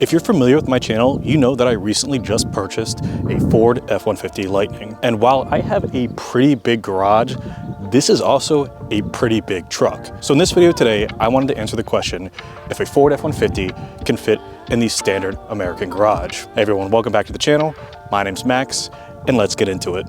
If you're familiar with my channel, you know that I recently just purchased a Ford F-150 Lightning. And while I have a pretty big garage, this is also a pretty big truck. So in this video today, I wanted to answer the question if a Ford F-150 can fit in the standard American garage. Hey everyone, welcome back to the channel. My name's Max, and let's get into it.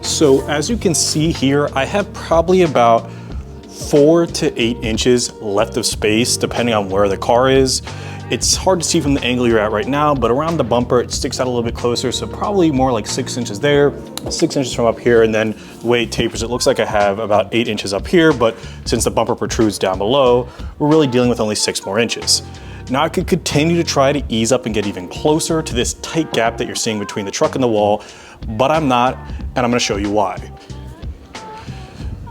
So as you can see here, I have probably about 4 to 8 inches left of space, depending on where the car is. It's hard to see from the angle you're at right now, but around the bumper, it sticks out a little bit closer. So probably more like 6 inches there, 6 inches from up here. And then the way it tapers, it looks like I have about 8 inches up here, but since the bumper protrudes down below, we're really dealing with only 6 more inches. Now I could continue to try to ease up and get even closer to this tight gap that you're seeing between the truck and the wall, but I'm not, and I'm gonna show you why.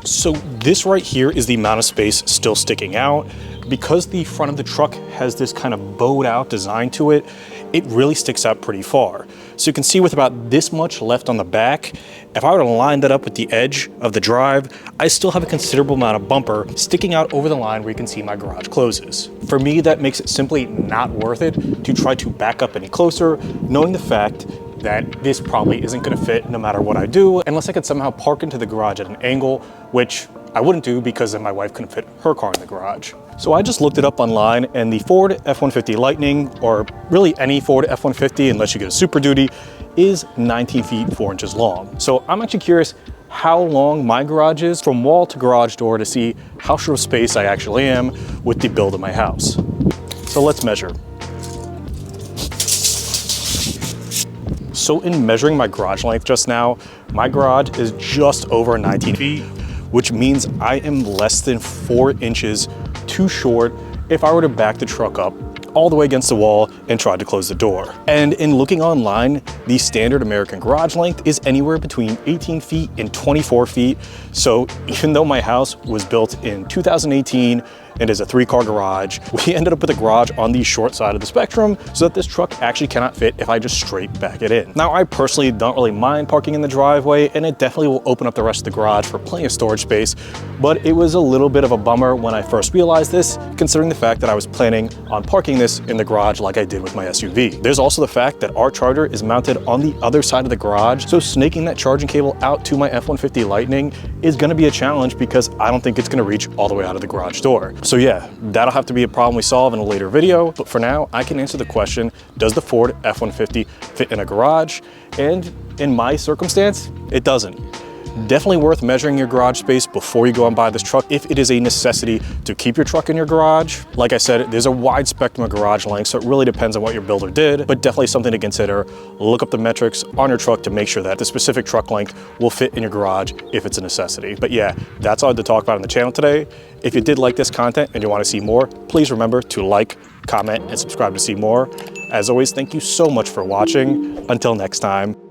So this right here is the amount of space still sticking out. Because the front of the truck has this kind of bowed out design to it, it really sticks out pretty far. So you can see with about this much left on the back, if I were to line that up with the edge of the drive, I still have a considerable amount of bumper sticking out over the line where you can see my garage closes. For me, that makes it simply not worth it to try to back up any closer, knowing the fact that this probably isn't gonna fit no matter what I do, unless I could somehow park into the garage at an angle, which I wouldn't do because then my wife couldn't fit her car in the garage. So I just looked it up online, and the Ford F-150 Lightning, or really any Ford F-150 unless you get a Super Duty, is 19 feet 4 inches long. So I'm actually curious how long my garage is from wall to garage door to see how short of space I actually am with the build of my house. So let's measure. So in measuring my garage length just now, my garage is just over 19 feet, which means I am less than 4 inches too short if I were to back the truck up all the way against the wall and try to close the door. And in looking online, the standard American garage length is anywhere between 18 feet and 24 feet. So even though my house was built in 2018 and is a 3-car garage, we ended up with a garage on the short side of the spectrum so that this truck actually cannot fit if I just straight back it in. Now, I personally don't really mind parking in the driveway, and it definitely will open up the rest of the garage for plenty of storage space, but it was a little bit of a bummer when I first realized this, considering the fact that I was planning on parking this in the garage like I did with my SUV. There's also the fact that our charger is mounted on the other side of the garage, so snaking that charging cable out to my F-150 Lightning is gonna be a challenge because I don't think it's gonna reach all the way out of the garage door. So yeah, that'll have to be a problem we solve in a later video, but for now, I can answer the question, does the Ford F-150 fit in a garage? And in my circumstance, it doesn't. Definitely worth measuring your garage space before you go and buy this truck if it is a necessity to keep your truck in your garage. Like I said, there's a wide spectrum of garage lengths, so it really depends on what your builder did, but definitely something to consider. Look up the metrics on your truck to make sure that the specific truck length will fit in your garage if it's a necessity. But yeah, that's all I had to talk about on the channel today. If you did like this content and you want to see more, please remember to like, comment, and subscribe to see more. As always, thank you so much for watching. Until next time.